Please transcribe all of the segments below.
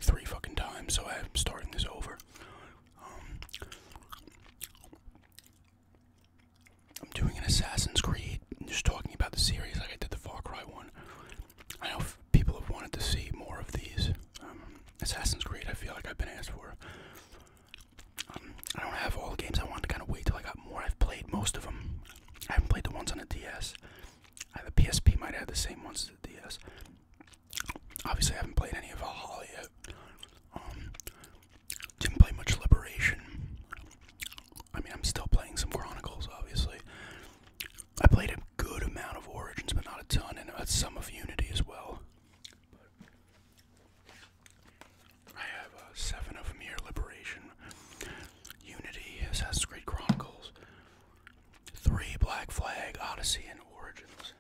like 3 fucking times, so I'm starting this over. I'm doing an Assassin's Creed, just talking about the series like I did the Far Cry one. I know people have wanted to see more of these. Assassin's Creed, I feel like I've been asked for. I don't have all the games. I wanted to kind of wait till I got more. I've played most of them. I haven't played the ones on the DS. The PSP might have the same ones as the DS. Obviously, I haven't played any of Valhalla yet. Didn't play much Liberation. I mean, I'm still playing some Chronicles, obviously. I played a good amount of Origins, but not a ton, and some of Unity as well. I have 7 of them here: Liberation, Unity, Assassin's Creed Chronicles, 3 Black Flag, Odyssey, and Origins.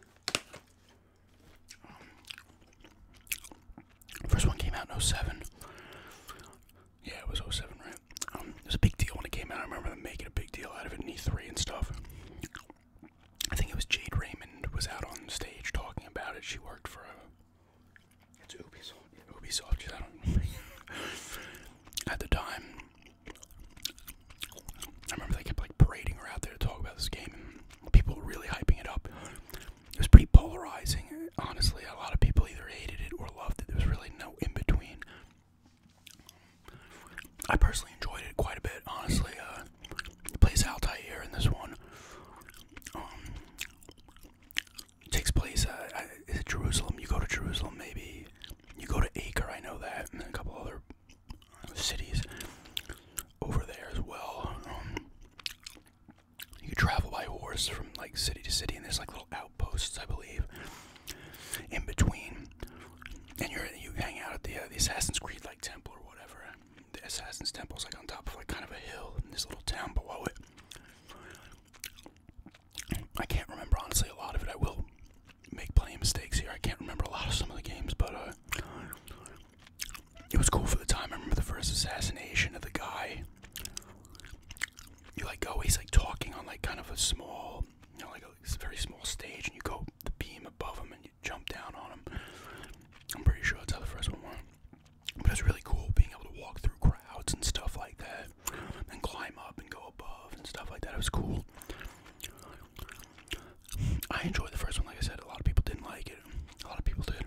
First one came out in 07. Yeah, it was 07, right? It was a big deal when it came out. I remember them making a big deal out of it in E3 and stuff. I think it was Jade Raymond was out on stage talking about it. She worked for it's Ubisoft. I don't know. At the time, I remember they kept like parading her out there to talk about this game, and people were really hyping it up. It was pretty polarizing, honestly. A lot of people either hated it or loved it. There was really no in between. I personally enjoyed it quite a bit, honestly. It plays Altair in this one. It takes place, is it Jerusalem? You go to Jerusalem, maybe. You go to Acre, I know that, and then a couple other cities over there as well. You can travel by horse from like city to city, and there's like little outposts, I believe, in between. And you hang out at the Assassin's Creed like temple or whatever. The Assassin's Temple is like on top of like kind of a hill in this little town below it. I can't remember honestly a lot of it. I will make plenty of mistakes here. I can't remember a lot of some of the games, but it was cool for the time. I remember the first assassination of the guy. You like go, he's like talking on like kind of a small, you know, like a very small stage, and you go the beam above him and you jump down on him. I'm pretty sure that's how the first one went. But it was really cool being able to walk through crowds and stuff like that, and climb up and go above and stuff like that. It was cool. I enjoyed the first one, like I said. A lot of people didn't like it. A lot of people did.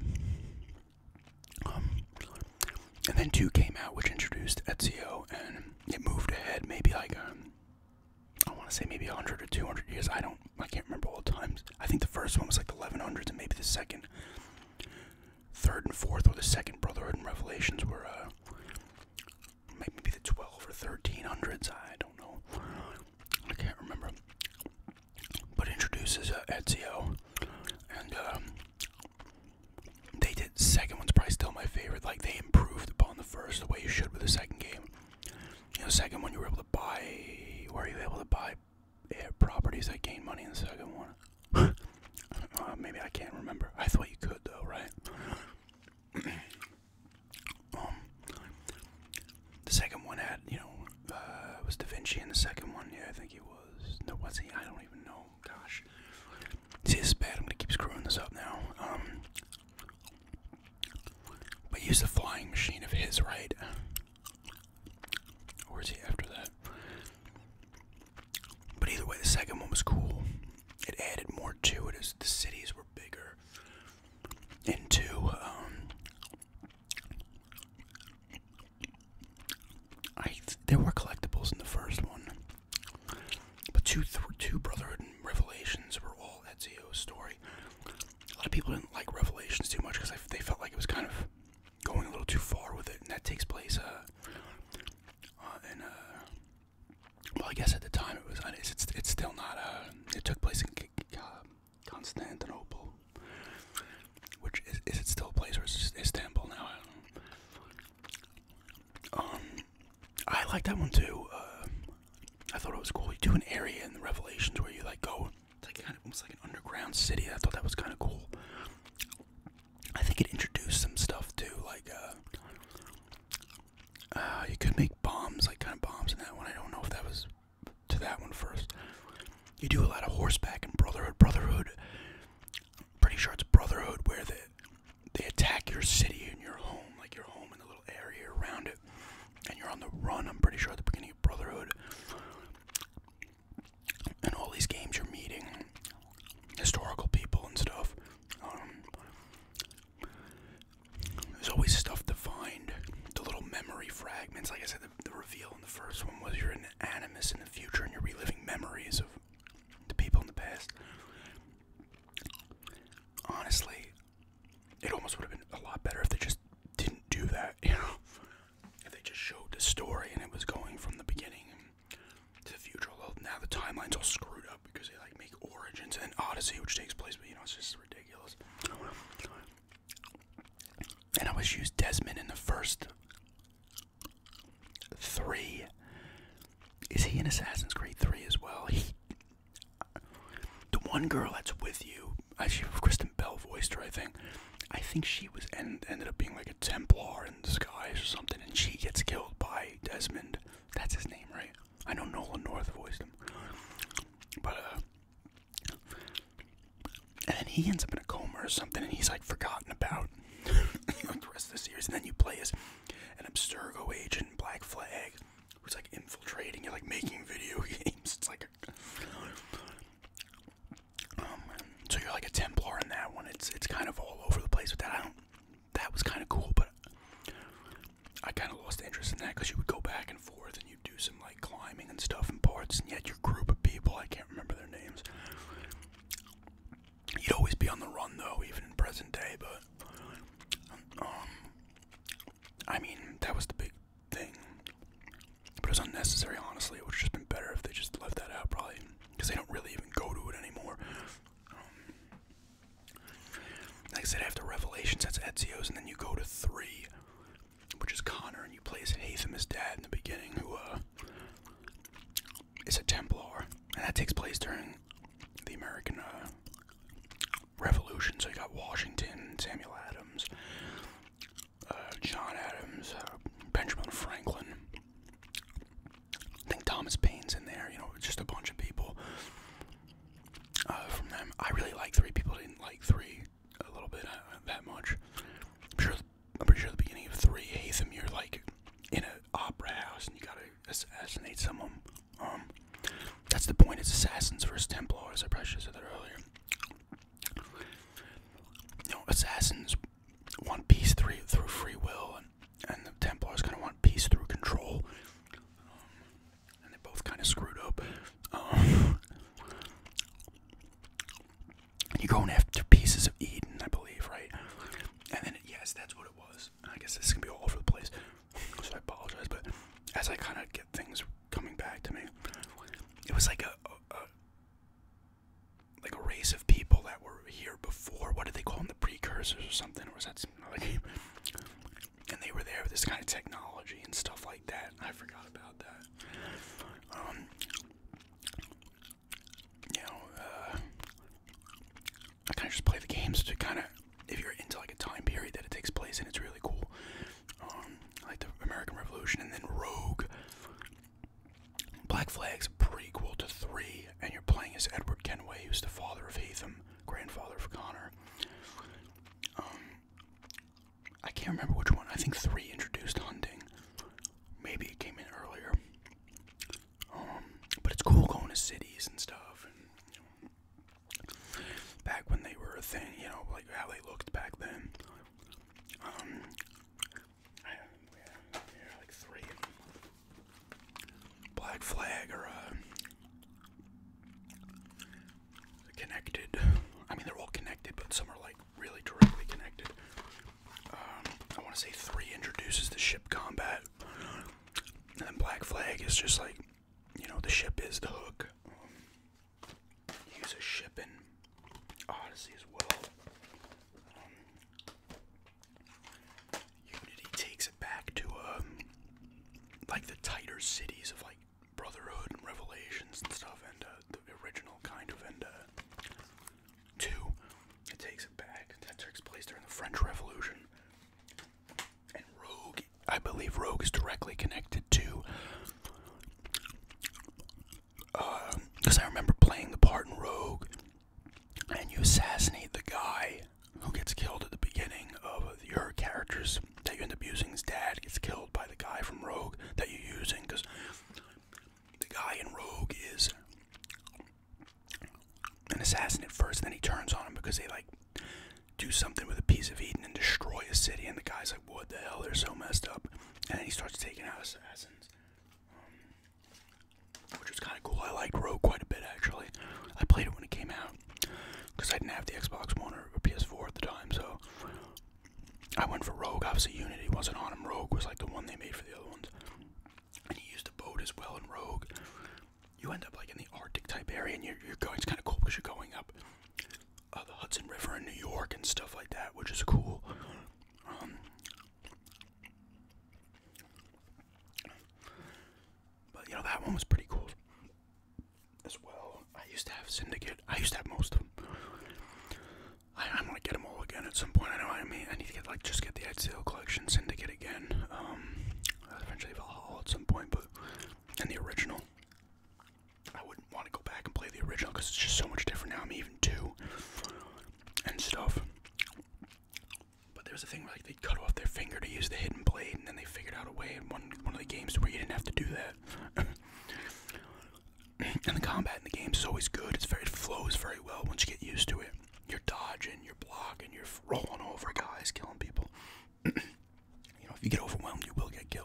And then 2 came out, which introduced Ezio, and it moved ahead maybe like, I want to say maybe 100 or 200 years. I can't remember all the times. I think the first one was like the 1100s, and maybe the second, 3rd and 4th, or the second Brotherhood and Revelations were, maybe the 12 or 1300s. I don't know. I can't remember. But it introduces Ezio, and they did. Second one's probably still my favorite. Like, they improved upon the first the way you should with the second game. You know, the second one you were able to buy. Were you able to buy properties that gain money in the second one? Maybe I can't remember. I thought you could though, right? The second one had, you know, was Da Vinci in the second one? Yeah, I think he was. No, was he? I don't even know. Gosh. See, this is bad. I'm gonna keep screwing this up now. But he used the flying machine of his, right? Or is he after that? But either way, the second one was cool. It added more to it as the cities were bigger. And 2, there were collectibles in the first one, but two Brotherhood and Revelations were all Ezio's story. A lot of people didn't like Revelations too much because they felt like it was kind of going a little too far with it, and that takes place well, I guess at the time it was. It's still not. It took place in Constantinople, which is it still a place, or is it just Istanbul now? I don't know. I like that one too. I thought it was cool. You do an area in the Revelations where you like go. It's like kind of almost like an underground city. I thought that was kind of cool. I think it introduced some stuff too, like you could make bombs, like kind of bombs in that one. I don't know if that was to that one first. You do a lot of horseback in Brotherhood. Brotherhood, pretty sure it's Brotherhood where they attack your city and your home, like your home in the little area you're it's just ridiculous. And I always used Desmond in the first 3. Is he in Assassin's Creed 3 as well? The one girl that's with you, Kristen Bell voiced her, I think. I think she was ended up being like a Templar in disguise or something, and she gets killed by Desmond. That's his name, right? I know Nolan North voiced him. But, and then he ends up in a coma or something, and he's like forgotten about like the rest of the series. And then you play as an Abstergo agent, Black Flag, who's like infiltrating, you're like making video games. It's like so you're like a Templar in that one. It's kind of all over the place with that. That was kind of cool, but I kind of lost interest in that because you would go back and forth and you'd do some like climbing and stuff in parts, and yet your group of people, I can't remember their names. You'd always be on the run though, even in present day, but I mean, that was the big thing. But it was unnecessary, honestly. It would have just been better if they just left that out, probably, because they don't really even go to it anymore. Like I said, after Revelations, that's Ezio's, and then you go to 3, which is Connor, and you play as Haytham's dad in the beginning, who is a Templar, and that takes place during the American Revolution. So you got Washington, Samuel Adams, John Adams, Benjamin Franklin. I think Thomas Paine's in there. You know, just a bunch of people from them. I really like 3. People didn't like 3 a little bit that much. I'm pretty sure the beginning of 3, Haytham, you're like in an opera house and you gotta assassinate someone. That's the point. It's assassins versus Templars. I probably should have said that earlier. You know, assassins want peace through free will, and the Templars kind of want peace through control. And they both kind of screwed up. You're going after pieces of Eden, I believe, right? And then, yes, that's what it was. I guess this is going to be all over the place, so I apologize, but as I kind of get things coming back to me, it was like a race of people that were here before. What did they call them? The precursors or something? Or was that another game? And they were there with this kind of technology and stuff like that. I forgot about that. You know, I kind of just play the games to kind of, if you're into like a time period that it takes place in, it's really cool. Like the American Revolution, and then Rogue. Black Flag's a prequel to 3, and you're playing as Edward Kenway, who's the father of Haytham, grandfather of Connor. I can't remember which one. I think 3 introduced hunting. Maybe it came in earlier. But it's cool going to cities and stuff, and you know, back when they were a thing, you know, like how they looked back then. Like 3. Black Flag are connected. I mean, they're all connected, but some are like really directly connected. I want to say 3 introduces the ship combat, and then Black Flag is just like, you know, the ship is the hook. You use a ship in Odyssey as well. Unity takes it back to like the tighter cities of like Brotherhood and Revelations and stuff, and the original kind of, and 2, it takes it back. That takes place during the French Revolution. And Rogue, I believe Rogue is directly connected to, because I remember playing the part in Rogue, and you assassinate the guy who gets killed at the beginning of your characters that you end up using. His dad gets killed by the guy from Rogue that you're using, because the guy in Rogue is an assassin at first, and then he turns on him because they like do something with a piece of Eden and destroy a city, and the guy's like, what the hell, they're so messed up. And then he starts taking out assassins, which was kind of cool. I liked Rogue quite a bit, actually. I played it when it came out because I didn't have the Xbox One or PS4 at the time, so I went for Rogue. Obviously Unity wasn't on him. Rogue was like the one they made for the other ones, and you used a boat as well in Rogue. You end up like in the Arctic type area, and you're going, it's kind of cool because you're going up the Hudson River in New York and stuff like that, which is cool. But you know, that one was pretty cool as well. I used to have Syndicate. I used to have most of them. I want to get them all again at some point. I know. I mean, I need to get just get the Ezio collection, Syndicate again. Eventually Valhalla at some point, but and the original. I wouldn't want to go back and play the original because it's just so much different now. I'm even 2 and stuff. But there's a thing where like they cut off their finger to use the hidden blade, and then they figured out a way in one of the games where you didn't have to do that. And the combat in the games is always good. It flows very well once you get used to it. You're dodging, you're blocking, you're rolling over guys, killing people. You know, if you get overwhelmed, you will get killed.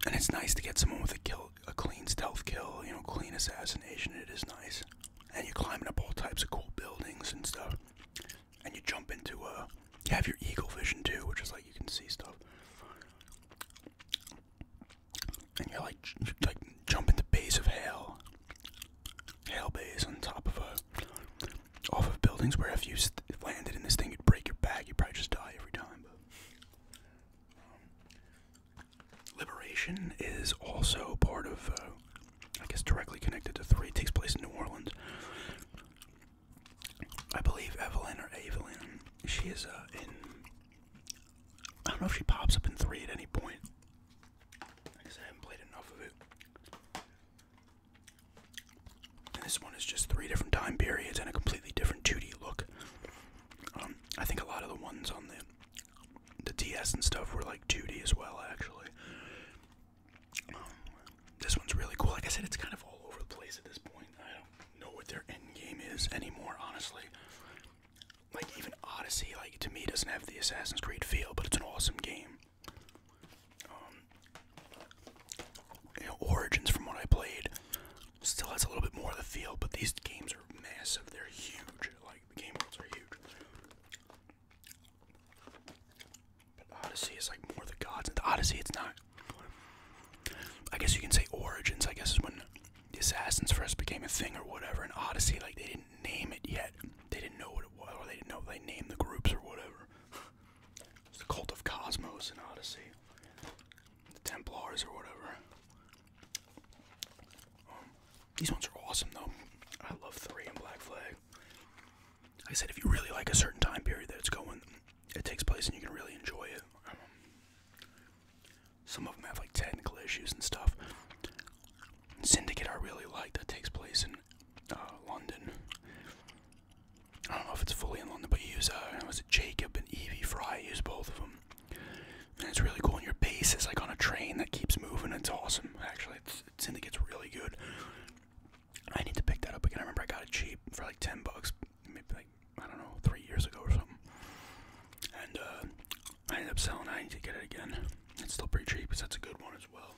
And it's nice to get someone with a clean stealth kill, you know, clean assassination. It is nice. And you're climbing up all types of cool buildings and stuff. And you jump into you have your eagle vision too, which is like you can see stuff. And you're like jump into Bays of Hail Bays on top of off of buildings where if you landed in this thing, you'd break your back. You'd probably just die every time. But Liberation is also part of, I guess, directly connected to 3. It takes place in New Orleans. I believe Evelyn, she is in. I don't know if she pops up in 3 at any point. I guess I haven't played enough of it. And this one is just 3 different time periods and a completely different 2D look. I think a lot of the ones on the DS and stuff were like 2D as well, actually. This one's really cool. Like I said, it's kind of all over the place at this point. I don't know what their end game is anymore, honestly. Like even Odyssey, like to me, doesn't have the Assassin's Creed feel, but it's an awesome game. You know, Origins, from what I played, still has a little bit more of the feel, but these games are massive. They're huge. Like the game worlds are huge. But Odyssey is like more the gods. And Odyssey, it's not. I guess you can say Origins, I guess, is when the Assassins first became a thing or whatever. And Odyssey, like, they didn't name it yet. They didn't know what it was, or they didn't know they named the groups or whatever. It's the Cult of Cosmos in Odyssey. The Templars or whatever. These ones are awesome, though. I love 3 and Black Flag. Like I said, if you really like a certain time period that it takes place and you can really enjoy it. Some of them have like technical issues and stuff. Syndicate I really like, that takes place in London. I don't know if it's fully in London, but you use was it Jacob and Evie Fry? You use both of them, and it's really cool. And your base is like on a train that keeps moving. It's awesome, actually. Syndicate's really good. I need to pick that up again. I remember I got it cheap for like $10, maybe like, I don't know, 3 years ago or something. And I ended up selling it. I need to get it again. It's still pretty cheap because that's a good one as well.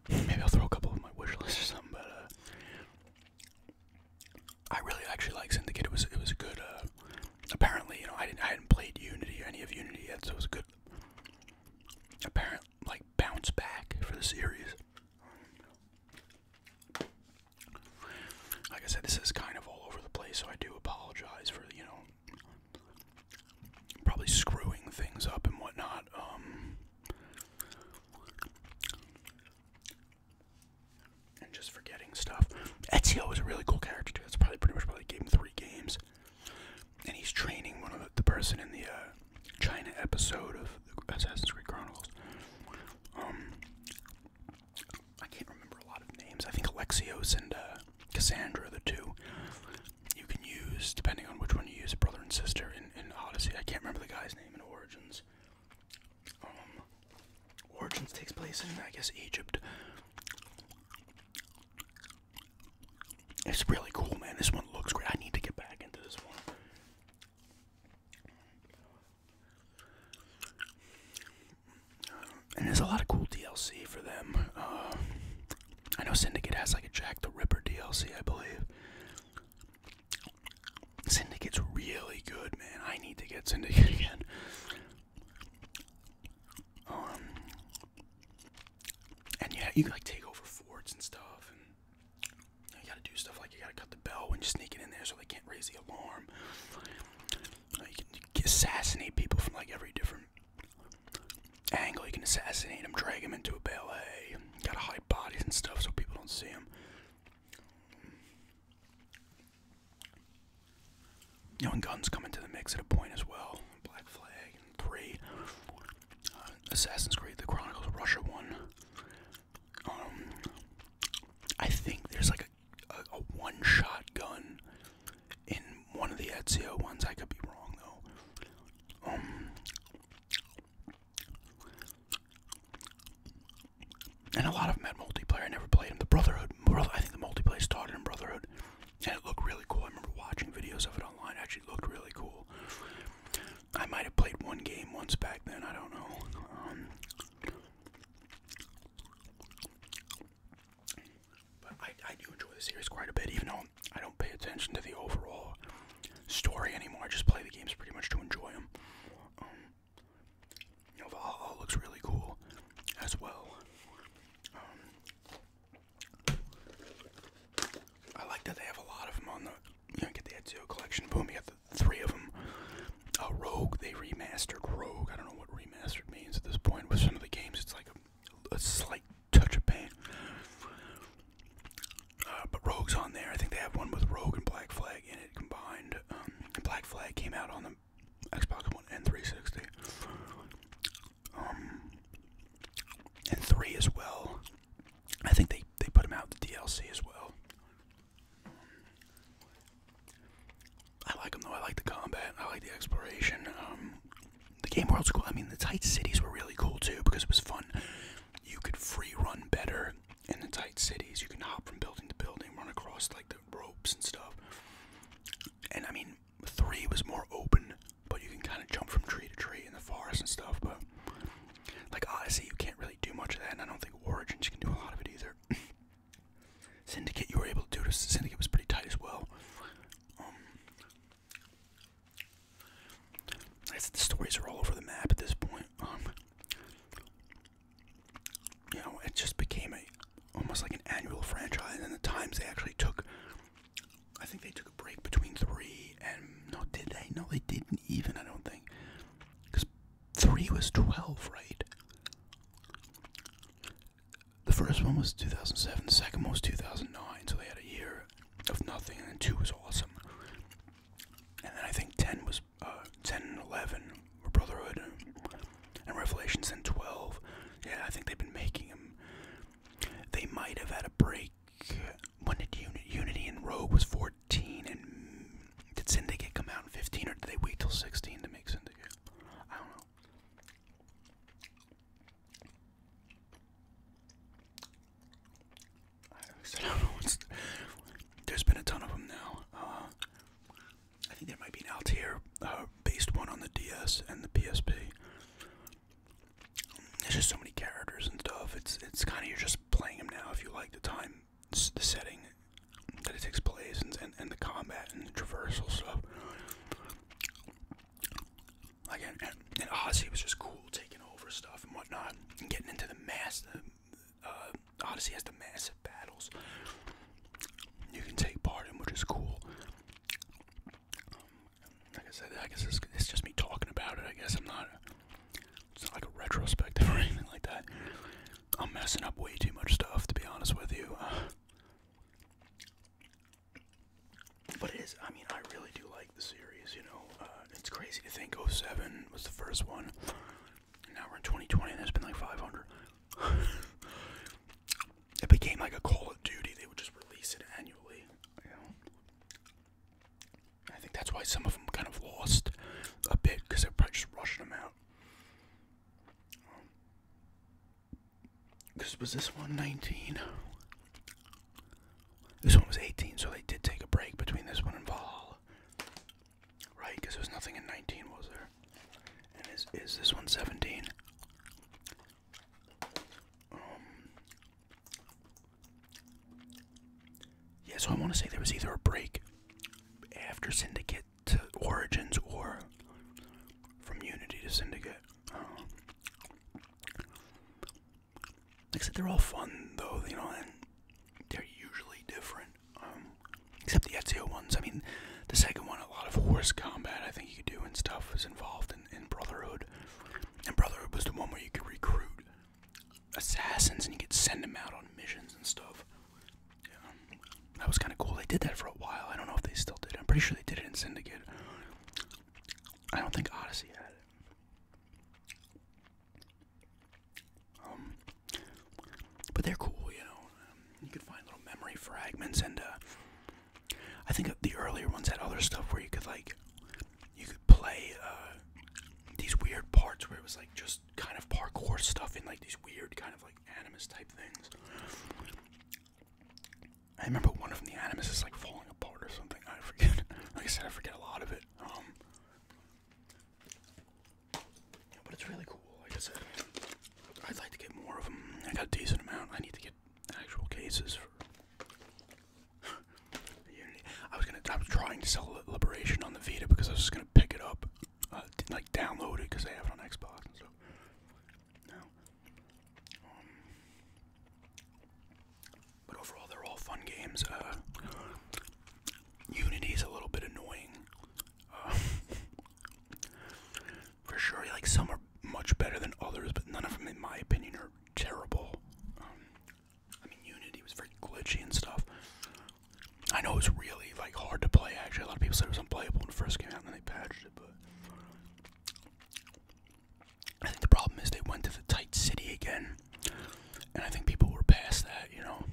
Maybe I'll throw a couple of my wish list or something, but I really actually like Syndicate. It was a good. Apparently, you know, I hadn't played Unity or any of Unity yet, so it was a good. Apparent like bounce back for the series. Like I said, this is kind of all over the place, so I do apologize for, you know, probably screwing things up and whatnot. And just forgetting stuff. Ezio is a really cool character too. That's probably pretty much gave him 3 games, and he's training one of the person in the China episode of Assassin's Creed Chronicles. I can't remember a lot of names. I think Alexios and Cassandra, the 2 you can use depending on which one you use, brother and sister in Odyssey. I can't remember the guy's name in Origins. Origins takes place in, I guess, Egypt. It's really cool, man. This one looks great. I need to get back into this one. And there's a lot of cool DLC for them. I know Syndicate has like a Jack the Ripper DLC, I believe. Syndicate's really good, man. I need to get Syndicate again. And yeah, you can like take over forts and stuff, and you gotta do stuff like you gotta cut the bell when you're sneaking in there so they can't raise raise the alarm. You can assassinate people from like every different angle. You can assassinate them, drag them into a ballet. You gotta hide bodies and stuff so people don't see them. You know, and guns come into the mix at a point as well. Black Flag and 3. Assassin's Creed: The Chronicles of Russia 1. I think there's like a one-shot gun in one of the Ezio ones. I could be wrong though. And a lot of them had multiplayer. I never played them. The Brotherhood, I think the multiplayer started in Brotherhood, and it looked really cool. I remember watching videos of it online. It actually looked really cool. I might have played one game once back then. I don't know. But I do enjoy the series quite a bit, even though I don't pay attention to the overall story anymore. I just play the games pretty much to enjoy them. You know, Valhalla looks really cool as well. I like that they have a lot of them on the, you know, get the Ezio collection. Boom, you got the 3 of them. Rogue, they remastered Rogue. I don't know what remastered means at this point. With some of the games, it's like a slight touch of paint. But Rogue's on there. I think they have one with Rogue and Black Flag in it combined. Black Flag came out on the Xbox One and 360. And 3 as well. I think they put them out the DLC as well. I like them though. I like the combat. I like the exploration. The game world's cool. I mean, the tight cities were really cool too because it was fun. You could free run better in the tight cities. You can hop from building to building, run across like the ropes and stuff. And I mean, 3 was more open, but you can kind of jump from tree to tree in the forest and stuff. But like Odyssey, you can't really do much of that, and I don't think Origins you can do a lot of it either. Syndicate, you were able to do this. Syndicate was pretty tight as well. The stories are all over the map at this point. You know, it just became almost like an annual franchise, and the times they actually took, I think they took a break between 3 and, no, did they? No, they didn't even, I don't think. Because 3 was 12, right? The first one was 2007, the second one was 2009, so they had a year of nothing, and then 2 was awesome. And then I think 10 was 10 and 11 were Brotherhood and Revelations, and 12. Yeah, I think they've been making them. They might have had a break. When did Unity and Rogue was 14, and did Syndicate come out in 15, or did they wait till 16 to make Syndicate? I don't know. I don't know. There's been a ton of them now. I think there might be an Altair based one on the DS and the PSP. There's just so many characters and stuff. It's kind of, you're just playing them now if you like the time, the setting that it takes place, and the combat and the traversal stuff. Like, and Odyssey was just cool, taking over stuff and whatnot, and getting into the Odyssey has the massive battles you can take part in, which is cool. Like I said, I guess it's just me talking about it. I guess it's not like a retrospective or anything like that. I'm messing up way too much stuff, to be honest with you. But it is, I mean, I really do like the series, you know. It's crazy to think 07 was the first one. And now we're in 2020 and there's been like 500. It became like a Call of Duty. They would just release it annually, you know. I think that's why some of them kind of lost a bit, because they're probably just rushing them out. Because was this one 19? This one was 18, so they did take a break between this one and Valhalla. Right, because there was nothing in 19, was there? And is this one 17? Yeah, so I want to say there was either a break after Syndicate to Origins, or from Unity to Syndicate. Like I said, they're all fun, though, you know, and they're usually different. Except the Ezio ones. I mean, the second one, a lot of horse combat I think you could do and stuff was involved in Brotherhood. And Brotherhood was the one where you could recruit assassins and you could send them out on missions and stuff. Yeah, that was kind of cool. They did that for a while. I don't know if they still did. I'm pretty sure they did it in Syndicate. I don't think Odyssey had it. But they're cool, you know. You could find little memory fragments, and I think the earlier ones had other stuff where you could play these weird parts where it was like just kind of parkour stuff in like these weird kind of like Animus type things. I remember one of them, the Animus is like falling apart or something. I forget. Like I said, I forget a lot of it. Yeah, but it's really cool. Like I said, I'd like to get more of them. I got a decent amount. I need to get actual cases for Unity. I was trying to sell Liberation on the Vita because I was just gonna pick it up, like download it because they have it on Xbox and stuff. No. But overall, they're all fun games. Unity's a little bit annoying. For sure, like some are much better than others, but none of them, in my opinion, are terrible. I mean, Unity was very glitchy and stuff. I know it was really like hard to play. Actually, a lot of people said it was unplayable when it first came out, and then they patched it. But I think the problem is they went to the tight city again, and I think people were past that, you know.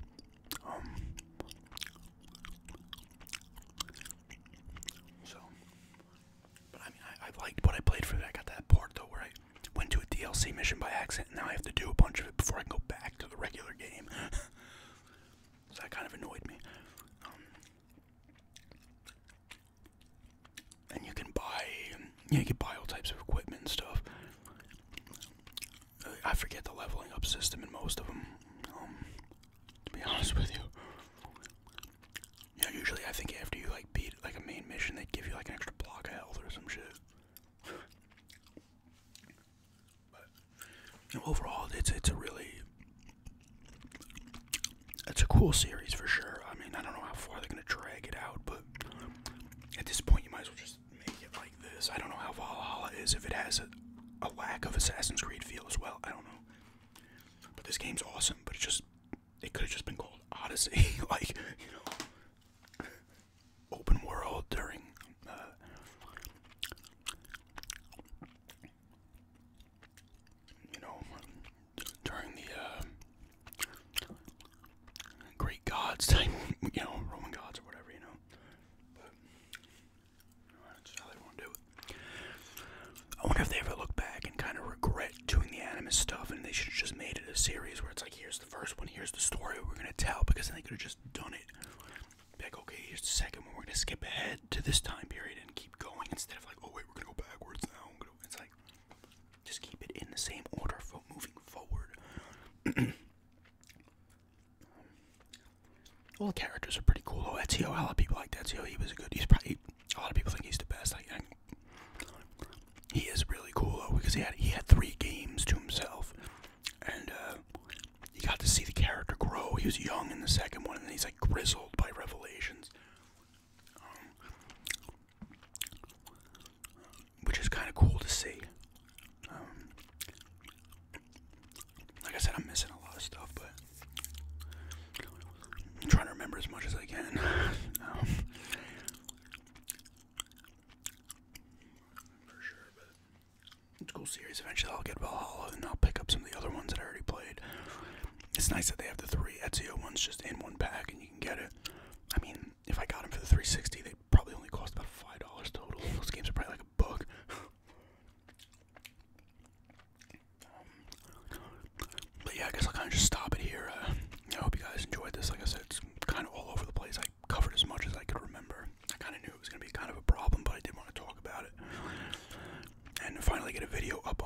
But I mean, I liked what I played for that. I got that part though, where I went to a DLC mission by accident, and now I have to do a bunch of it before I can go back to the regular game. So that kind of annoyed me. And you can buy all types of equipment and stuff. I forget the leveling up system in most of them, to be honest with you. Yeah, usually I think after you like beat like a main mission, they'd give you like an extra block of health or some shit. But you know, overall, it's a cool series for sure. I mean, I don't know how far they're gonna drag it out, but at this point, you might as well just make it like this. I don't know how Valhalla is, if it has a lack of Assassin's Creed feel as well. I don't know. But this game's awesome, but it could have just been called Odyssey. Like, you know, open world during, you know, during the, Greek gods type, you know, Roman gods or whatever, you know. But, that's how they want to do it. I wonder if they ever look back and kind of regret doing the Animus stuff, and they should have just made it a series where it's like, here's the first one, here's the story we're going to tell, because then they could have just done it. Be like, okay, here's the second one, we're going to skip ahead to this time period and keep going, instead of like, oh wait, we're going to go backwards now. It's like, just keep it in the same order for moving forward. All the characters are pretty cool. Oh, Ezio, a lot of people like Ezio. He was he's probably, a lot of people think he's the best. He is really cool though, because he had 3 games to himself, and you got to see the character grow. He was young in the second one, and then he's like grizzled by Revelations, which is kind of cool to see. Like I said, I'm missing a lot of stuff, but I'm trying to remember as much as I can. For sure, but it's a cool series. Eventually I'll get Valhalla, and I'll pick up some of the other ones that I already played. It's nice that they have the 3 Ezio ones just in one pack, and you can get it. I mean, if I got them for the 360, they'd probably only cost about $5 total. Those games are probably like a buck. But yeah, I guess I'll kind of just stop it here. I hope you guys enjoyed this. Like I said, it's kind of all over the place. I covered as much as I could remember. I kind of knew it was going to be kind of a problem, but I did want to talk about it. And finally get a video up